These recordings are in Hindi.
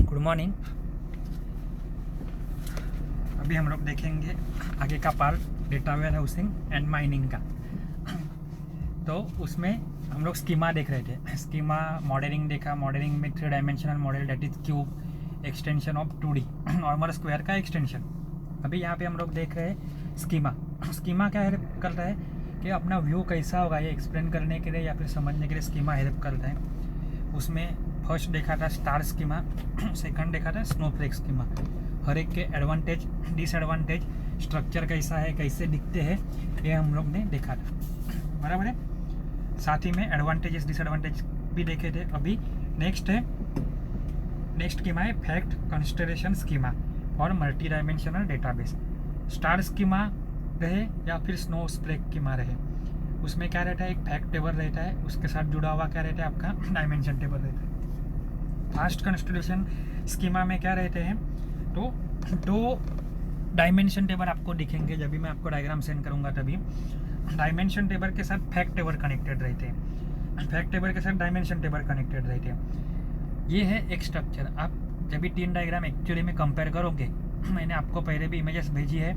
Good morning. अभी हम लोग देखेंगे आगे का part data warehousing and mining का। तो उसमें हम लोग स्कीमा देख रहे थे। स्कीमा मॉडलिंग देखा। मॉडलिंग में 3 dimensional model that is cube extension of 2D normal square का एक्सटेंशन। अभी यहाँ पे हम लोग देख रहे हैं स्कीमा। स्कीमा क्या हेल्प करता है कि अपना व्यू कैसा होगा ये एक्सप्लेन करने के लिए या फिर समझने के लिए स्कीमा हेल्प करता है। उसमें फर्स्ट देखा था स्टार स्कीमा, सेकंड देखा था स्नोफ्लेक स्कीमा। हर एक के एडवांटेज डिसएडवांटेज, स्ट्रक्चर कैसा है, कैसे दिखते हैं, ये हम लोग ने देखा था। बराबर है। साथ ही में एडवांटेजेस डिसएडवांटेज भी देखे थे। अभी नेक्स्ट स्कीमा है फैक्ट कंसिडरेशन स्कीमा और multi dimensional database. Star schema रहे या फिर स्नो स्प्लेक स्कीमा रहे, उसमें क्या रहता है, एक फैक्ट टेबल रहता है, उसके साथ जुड़ा हुआ क्या रहता है, आपका डायमेंशन टेबल रहता है। फास्ट कंस्टलेशन स्कीमा में क्या रहते हैं, तो 2 डायमेंशन टेबल आपको दिखेंगे जब भी मैं आपको डायग्राम सेंड करूंगा। तभी डायमेंशन टेबल के साथ फैक्ट टेबल कनेक्टेड रहते हैं, फैक्ट टेबल के साथ डायमेंशन टेबल कनेक्टेड रहते हैं। ये है एक स्ट्रक्चर। आप जब भी 3 डायग्राम एक्चुअली में कंपेयर करोगे, मैंने आपको पहले भी इमेजेस भेजी है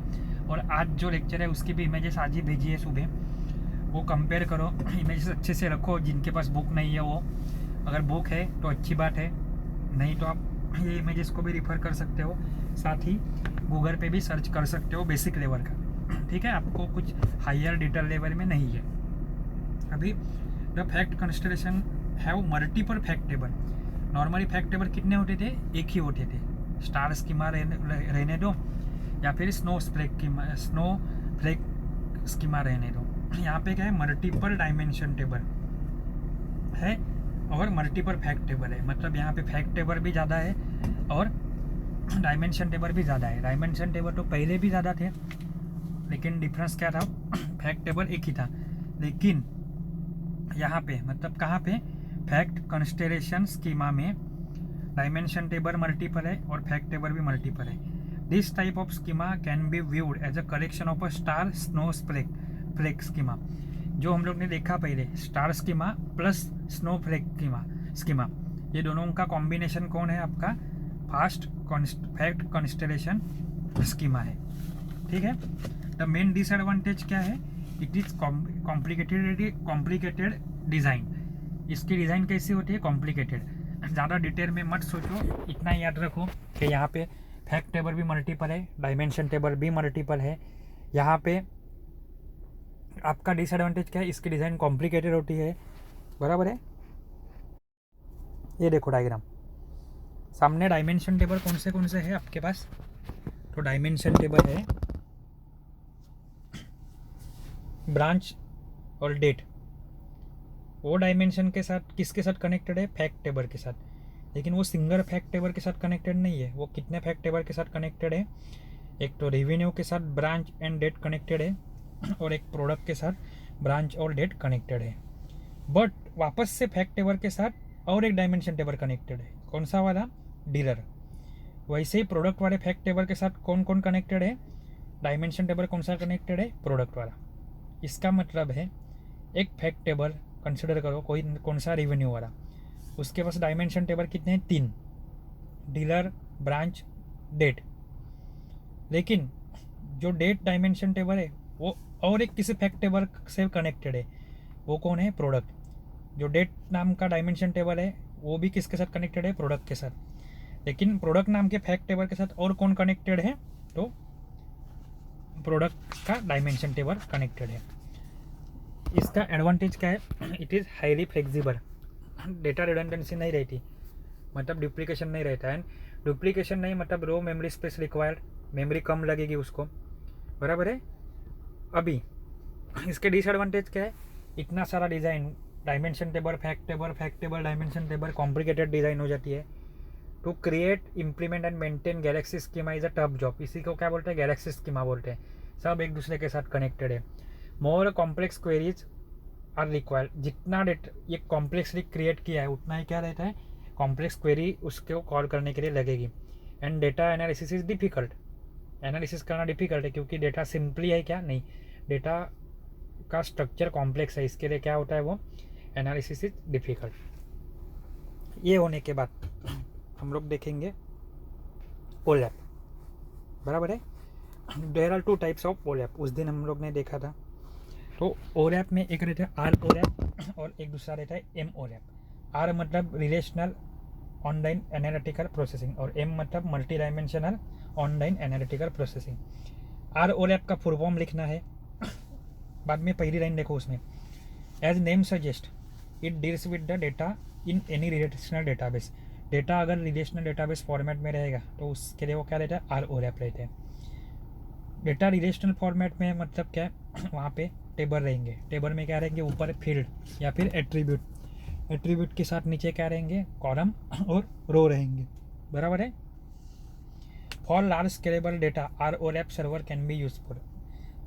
और आज जो लेक्चर है उसकी भी इमेजेस आज ही भेजी है सुबह। वो कंपेयर करो, इमेजेस अच्छे से रखो। जिनके पास बुक नहीं है वो, अगर बुक है तो अच्छी बात है, नहीं तो आप ये इमेजेस को भी रिफ़र कर सकते हो। साथ ही गूगल पे भी सर्च कर सकते हो बेसिक लेवल का। ठीक है, आपको कुछ हायर डिटेल लेवल में नहीं है। अभी the fact consideration have multiple fact table. Normally fact table कितने होते थे, एक ही होते थे। स्टार स्कीमा रहने दो या फिर स्नो फ्लेक स्कीमा रहने दो। यहाँ पे क्या है, मल्टीपल डायमेंशन टेबल है और मल्टीपल फैक्ट टेबल है। मतलब यहाँ पे फैक्ट टेबल भी ज़्यादा है और डायमेंशन टेबल भी ज़्यादा है। डायमेंशन टेबल तो पहले भी ज़्यादा थे, लेकिन डिफरेंस क्या था, फैक्ट टेबल एक ही था। लेकिन यहाँ पे मतलब कहाँ पे, फैक्ट कंसिडरेशन स्कीमा में डायमेंशन टेबल मल्टीपल है और फैक्ट टेबल भी मल्टीपल है। This type of schema can be viewed as a collection of a star snowflake schema. जो हम लोग ने देखा पहले, star schema plus snowflake schema, ये दोनों का कॉम्बिनेशन कौन है, आपका फैक्ट कंसिडरेशन स्कीमा है। ठीक है। द मेन डिसएडवांटेज क्या है, इट इज कॉम्प्लिकेटेड डिज़ाइन। इसकी डिज़ाइन कैसी होती है, कॉम्प्लिकेटेड। ज़्यादा डिटेल में मत सोचो, इतना याद रखो कि यहाँ पे फैक्ट टेबल भी मल्टीपल है, डायमेंशन टेबल भी मल्टीपल है। यहाँ पे आपका डिसएडवांटेज क्या है, इसकी डिज़ाइन कॉम्प्लिकेटेड होती है। बराबर है। ये देखो डायग्राम सामने, डायमेंशन टेबल कौन से है आपके पास, तो डायमेंशन टेबल है ब्रांच और डेट। वो डायमेंशन के साथ किसके साथ कनेक्टेड है, फैक्ट टेबल के साथ। लेकिन वो सिंगल फैक्ट टेबल के साथ कनेक्टेड नहीं है। वो कितने फैक्ट टेबल के साथ कनेक्टेड है, एक तो रेवेन्यू के साथ ब्रांच एंड डेट कनेक्टेड है और एक प्रोडक्ट के साथ ब्रांच और डेट कनेक्टेड है। बट वापस से फैक्ट टेबल के साथ और एक डायमेंशन टेबल कनेक्टेड है, कौन सा वाला, डीलर। वैसे ही प्रोडक्ट वाले फैक्ट टेबल के साथ कौन कौन कनेक्टेड है, डायमेंशन टेबल कौन सा कनेक्टेड है, प्रोडक्ट वाला। इसका मतलब है एक फैक्ट टेबल कंसिडर करो, कोई कौन सा रेवेन्यू वाला, उसके पास डायमेंशन टेबल कितने हैं, 3, डीलर, ब्रांच, डेट। लेकिन जो डेट डायमेंशन टेबल है वो और एक किसी फैक्ट टेबल से कनेक्टेड है, वो कौन है, प्रोडक्ट। जो डेट नाम का डायमेंशन टेबल है वो भी किसके साथ कनेक्टेड है, प्रोडक्ट के साथ। लेकिन प्रोडक्ट नाम के फैक्ट टेबल के साथ और कौन कनेक्टेड है, तो प्रोडक्ट का डायमेंशन टेबल कनेक्टेड है। इसका एडवांटेज क्या है, it is highly flexible. Data redundancy नहीं रहती, मतलब डुप्लीकेशन नहीं रहता है। डुप्लीकेशन नहीं मतलब रो मेमोरी स्पेस रिक्वायर्ड, मेमोरी कम लगेगी उसको। बराबर है। अभी इसके डिसएडवांटेज क्या है, इतना सारा design, dimension table, fact table, dimension table, complicated design हो जाती है। To create, implement and maintain galaxy schema is a tough job. इसी को क्या बोलते हैं, गैलेक्सी स्कीमा बोलते हैं। सब एक दूसरे के साथ कनेक्टेड है। More complex queries are required. जितना ये कॉम्प्लेक्सली क्रिएट किया है उतना ही क्या रहता है, कॉम्प्लेक्स क्वेरी उसको कॉल करने के लिए लगेगी। And data analysis is difficult. Analysis करना डिफ़िकल्ट है क्योंकि डेटा सिंपली है क्या, नहीं, डेटा का स्ट्रक्चर कॉम्प्लेक्स है, इसके लिए क्या होता है, वो एनालिसिस इज डिफ़िकल्ट। ये होने के बाद हम लोग देखेंगे ओलैप, बराबर है। देयर आर 2 टाइप्स ऑफ ओलैप, उस दिन हम लोग ने देखा था। तो ओलैप में एक रहता है आर ओलैप और एक दूसरा रहता है एम ओलैप। आर मतलब रिलेशनल ऑनलाइन एनालिटिकल प्रोसेसिंग और एम मतलब multi dimensional online analytical processing. R OLAP का फुल फॉर्म लिखना है, बाद में पहली लाइन देखो उसमें, as name suggest it deals with the data in any relational database. Data अगर रिलेशनल डेटाबेस फॉर्मेट में रहेगा तो उसके लिए वो क्या रहता है, आर ओलैप रहते हैं। डेटा रिलेशनल फॉर्मेट में मतलब क्या है, वहाँ पे टेबल रहेंगे, टेबल में क्या रहेंगे, ऊपर फील्ड या फिर एट्रीब्यूट, एट्रीब्यूट के साथ नीचे क्या रहेंगे, कॉलम और रो रहेंगे, बराबर है। For large scalable data R OLAP server can be useful.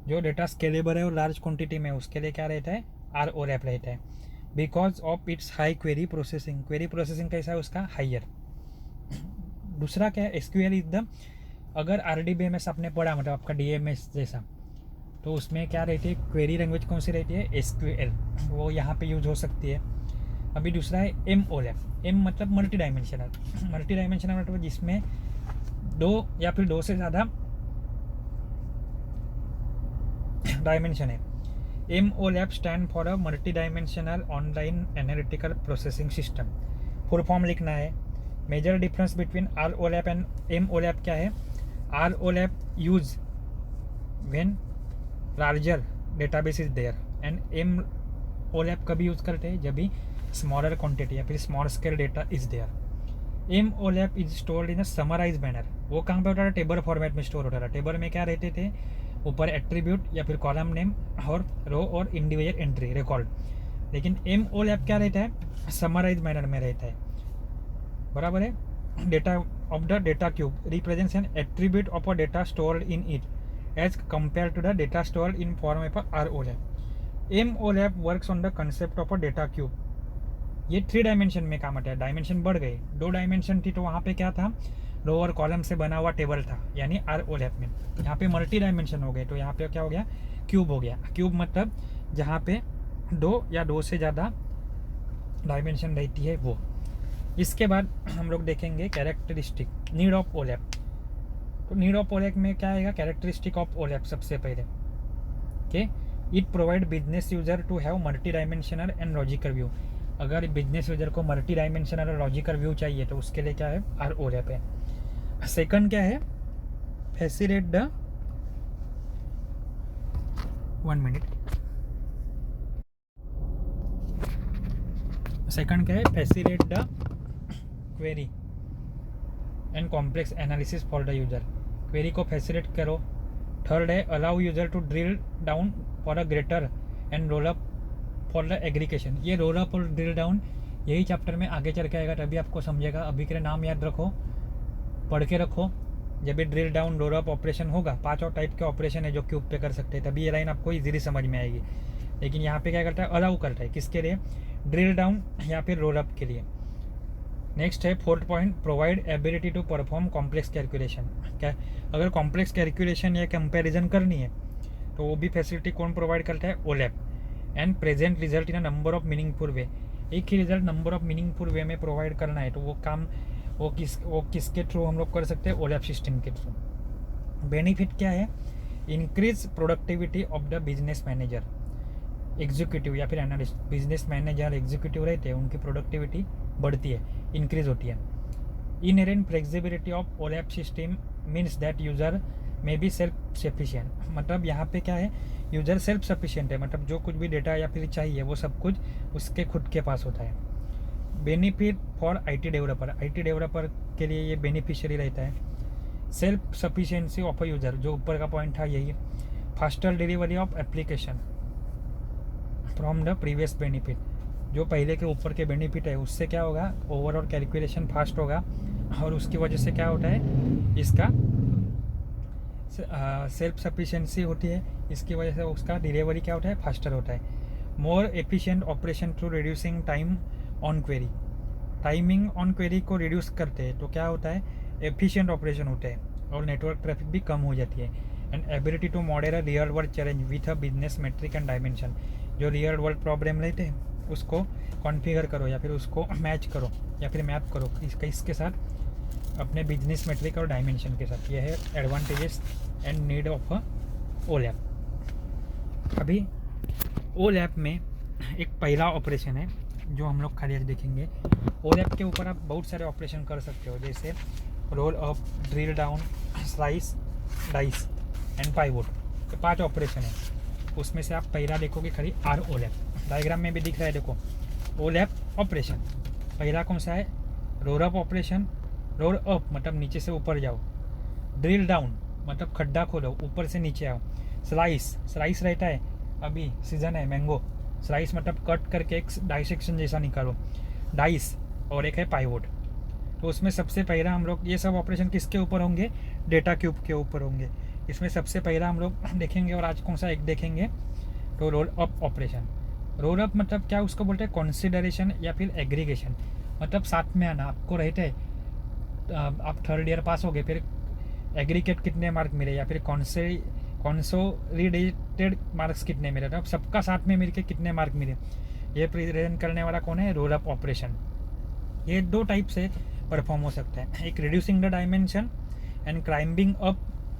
जो डेटा स्केलेबल है और लार्ज क्वांटिटी में उसके लिए क्या रहता है, आर ओलैप रहता है। Because of its high query processing, query processing कैसा है उसका, हाइयर। दूसरा क्या है, एसक्यूएल इज द, अगर आरडीबीएमएस आपने पढ़ा मतलब आपका डीएमएस जैसा, तो उसमें क्या रहती है, क्वेरी लैंग्वेज कौन सी रहती है, एसक्यूएल, वो यहाँ पे यूज हो सकती है। अभी दूसरा है एम ओलैप, एम मतलब मल्टी डायमेंशनल, मल्टी डायमेंशनल मतलब जिसमें 2 या फिर 2 से ज़्यादा डायमेंशन है। M OLAP stand for a multi dimensional online analytical processing system. Full form लिखना है। Major difference between R OLAP and M OLAP क्या है, R OLAP use when larger database is there and M OLAP कभी यूज करते हैं जब भी स्मॉलर क्वांटिटी या फिर small scale data is there. M OLAP is stored in a summarize manner, वो कहाँ पे होता था, टेबल फॉर्मेट में स्टोर होता था। टेबल में क्या रहते थे, ऊपर एट्रीब्यूट या फिर कॉलम नेम और रो और इंडिविजुअल एंट्री रिकॉर्ड। लेकिन एम ओलैप क्या रहता है, समराइज मैनर में रहता है, बराबर है। Data of the data cube represents an attribute of a data stored in it as compare to the data stored in form of R OLAP. M OLAP works on the concept of a data cube. ये 3 डायमेंशन में काम आता है, डायमेंशन बढ़ गए, 2 डायमेंशन थी तो वहाँ पे क्या था, रो और कॉलम से बना हुआ टेबल था, यानी आर ओलैप में। यहाँ पे मल्टी डायमेंशन हो गए तो यहाँ पे क्या हो गया, क्यूब हो गया। क्यूब मतलब जहाँ पे 2 या 2 से ज़्यादा डायमेंशन रहती है वो। इसके बाद हम लोग देखेंगे कैरेक्टरिस्टिक नीड ऑफ ओलैप। तो नीड ऑफ ओलैप में क्या आएगा, कैरेक्टरिस्टिक ऑफ ओलैप सबसे पहले के it provide business user to have multi dimensional and logical view. अगर बिजनेस यूजर को मल्टी डायमेंशनल और लॉजिकल व्यू चाहिए तो उसके लिए क्या है, आर ओलैप है। सेकंड क्या है, फैसिलिटेट द 1 मिनट, सेकंड क्या है, facilitate the query and complex analysis for the user, query को फैसिलिटेट करो। थर्ड है allow user to drill down for a greater and roll up for the aggregation. ये रोल अप और ड्रिल डाउन यही चैप्टर में आगे चल के आएगा, तभी आपको समझेगा। अभी के लिए नाम याद रखो, पढ़ के रखो। जब भी drill down role up operation होगा, 5 और टाइप के ऑपरेशन है जो क्यूब पे कर सकते हैं, तभी ये लाइन आपको इजीली समझ में आएगी। लेकिन यहाँ पे क्या करता है, अलाउ करता है, किसके लिए, ड्रिल डाउन या फिर रोल अप के लिए। नेक्स्ट है 4th point, provide ability to perform complex calculation. क्या, अगर कॉम्प्लेक्स कैलकुलेशन या कंपैरिजन करनी है तो वो भी फैसिलिटी कौन प्रोवाइड करता है, OLAP. And present result in a number of meaningful way, एक ही result number of meaningful way में प्रोवाइड करना है तो वो काम वो किसके थ्रू हम लोग कर सकते हैं, ओलैप सिस्टम के थ्रू। बेनिफिट क्या है, increase productivity of the business manager, executive या फिर एनालिस्ट। बिजनेस मैनेजर एग्जीक्यूटिव रहते हैं, उनकी प्रोडक्टिविटी बढ़ती है, इंक्रीज होती है। Inherent flexibility of OLAP system means that user may be self sufficient, मतलब यहाँ पे क्या है, यूजर सेल्फ सफिशिएंट है, मतलब जो कुछ भी डेटा या फिर चाहिए वो सब कुछ उसके खुद के पास होता है। Benefit for IT developer, IT developer के लिए ये बेनिफिशियरी रहता है। Self sufficiency of a user, जो ऊपर का पॉइंट था यही। Faster delivery of application from the previous benefit, जो पहले के ऊपर के बेनिफिट है उससे क्या होगा, ओवरऑल कैलकुलेशन फास्ट होगा और उसकी वजह से क्या होता है, इसका सेल्फ सफिशिएंसी होती है, इसकी वजह से उसका डिलीवरी क्या होता है, फास्टर होता है। More efficient operation through reducing time on query, timing on query को रिड्यूस करते हैं तो क्या होता है, एफिशिएंट ऑपरेशन होते हैं और नेटवर्क ट्रैफिक भी कम हो जाती है। And ability to model a real world challenge with a business metric and dimension, जो रियल वर्ल्ड प्रॉब्लम रहते हैं उसको कॉन्फ़िगर करो या फिर उसको मैच करो या फिर मैप करो इसके साथ, अपने बिजनेस मेट्रिक और डायमेंशन के साथ। ये है एडवांटेजेस एंड नीड ऑफ ओलैप। अभी ओलैप में एक पहला ऑपरेशन है जो हम लोग खाली आज देखेंगे। ओलैप के ऊपर आप बहुत सारे ऑपरेशन कर सकते हो, जैसे roll up, drill down, slice, dice and pivot. तो 5 ऑपरेशन है, उसमें से आप पहला देखोगे खाली आर ओलैप। डायग्राम में भी दिख रहा है, देखो ओलैप ऑपरेशन। पहला कौन सा है? Roll up operation. Roll up मतलब नीचे से ऊपर जाओ, ड्रिल डाउन मतलब खड्डा खोलो, ऊपर से नीचे आओ। स्लाइस रहता है, अभी सीजन है मैंगो, स्लाइस मतलब कट करके एक डाइसेक्शन जैसा निकालो। डाइस और एक है पाइवोट। तो उसमें सबसे पहला हम लोग ये सब ऑपरेशन किसके ऊपर होंगे? डेटा क्यूब के ऊपर होंगे। इसमें सबसे पहला हम लोग देखेंगे, और आज कौन सा एक देखेंगे, तो role up operation. Roll up मतलब क्या, उसको बोलते हैं कॉन्सिडरेशन या फिर एग्रीगेशन, मतलब साथ में आना। आपको रहते हैं आप 3rd ईयर पास हो गए, फिर एग्रीगेट कितने मार्क मिले या फिर कॉन्सोलिडेटेड मार्क्स कितने मिले, तो सबका साथ में मिलके कितने मार्क मिले, ये प्रेजेंट करने वाला कौन है? Roll up operation. ये 2 टाइप से परफॉर्म हो सकता है, एक reducing the dimension and climbing up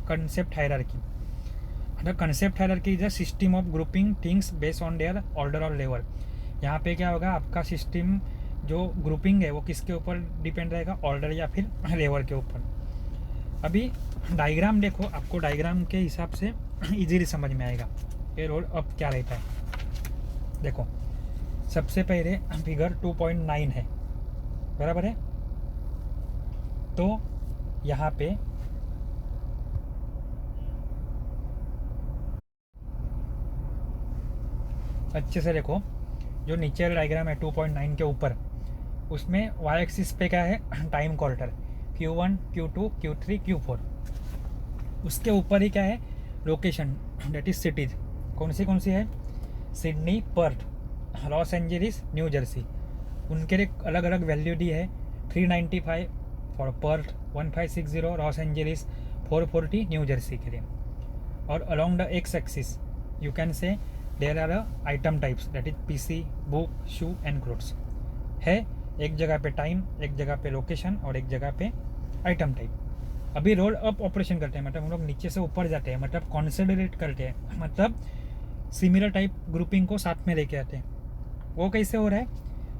concept hierarchy. मतलब concept hierarchy is a system of grouping things based on their order और लेवल। यहाँ पे क्या होगा, आपका सिस्टम जो ग्रुपिंग है वो किसके ऊपर डिपेंड रहेगा? ऑर्डर या फिर लेवल के ऊपर। अभी डायग्राम देखो, आपको डायग्राम के हिसाब से इजीली समझ में आएगा कि रोल अप क्या रहता है। देखो सबसे पहले फिगर 2.9 है, बराबर है। तो यहाँ पे अच्छे से देखो, जो नीचे डायग्राम है 2.9 के ऊपर, उसमें वाई एक्सिस पे क्या है? Time quarter Q1, Q2, Q3, Q4। उसके ऊपर ही क्या है? Location, date is cities. कौन सी है? Sydney, Perth, Los Angeles, New Jersey. उनके लिए अलग अलग वैल्यू दी है। 395 for Perth, 1560 Los Angeles, 440 New Jersey के लिए। और along the x axis you can say there are item types, that is PC, book, shoe and clothes है। एक जगह पे टाइम, एक जगह पे लोकेशन और एक जगह पे आइटम टाइप। अभी रोल अप ऑपरेशन करते हैं, मतलब हम लोग नीचे से ऊपर जाते हैं, मतलब कॉन्सिडरेट करते हैं, मतलब सिमिलर टाइप ग्रुपिंग को साथ में लेके आते हैं। वो कैसे हो रहा है?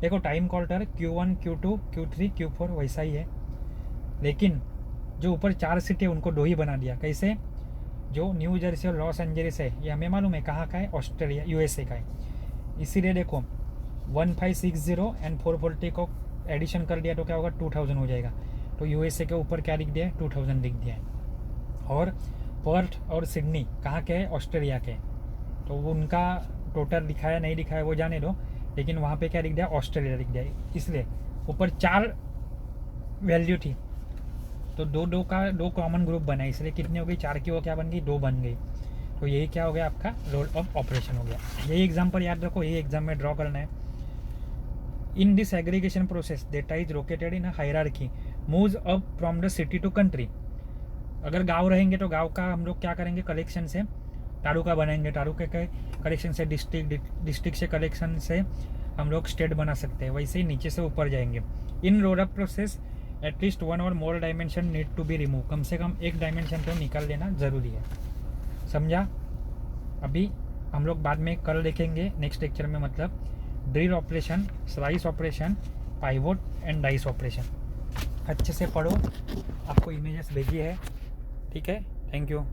देखो time quarter Q1, Q2, Q3, Q4 वैसा ही है, लेकिन जो ऊपर 4 सिटी है उनको 2 ही बना दिया। कैसे? जो न्यू जर्सी और लॉस एंजलिस है ये हमें मालूम है कहाँ का है, ऑस्ट्रेलिया USA का है। इसीलिए देखो 1560 एंड 440 को एडिशन कर दिया तो क्या होगा? 2000 हो जाएगा। तो USA के ऊपर क्या लिख दिया है? 2000 लिख दिया है। और पर्थ और सिडनी कहाँ के हैं? ऑस्ट्रेलिया के। तो वो उनका टोटल दिखाया नहीं दिखाया वो जाने दो, लेकिन वहाँ पे क्या लिख दिया? ऑस्ट्रेलिया लिख दिया। इसलिए ऊपर 4 वैल्यू थी तो दो कॉमन ग्रुप बना, इसलिए कितनी हो गई? 4 की वो क्या बन गई? 2 बन गई। तो यही क्या हो गया? आपका रोल ऑफ ऑपरेशन हो गया। यही एग्जाम्पल याद रखो, यही एग्जाम में ड्रॉ करना है। In this aggregation process data is located in hierarchy moves up from the city to country. अगर गांव रहेंगे तो गांव का हम लोग क्या करेंगे? कलेक्शन से तालुका बनाएंगे, तालुके के कलेक्शन से डिस्ट्रिक्ट से कलेक्शन से हम लोग स्टेट बना सकते हैं। वैसे ही नीचे से ऊपर जाएंगे। In roll up process at least 1 और more dimension need to be remove. कम से कम एक डायमेंशन तो निकाल देना ज़रूरी है, समझा? अभी हम लोग बाद में कल देखेंगे नेक्स्ट लेक्चर में, मतलब drill operation, slice operation, pivot and dice operation. अच्छे से पढ़ो, आपको इमेजेस भेजी है, ठीक है? Thank you.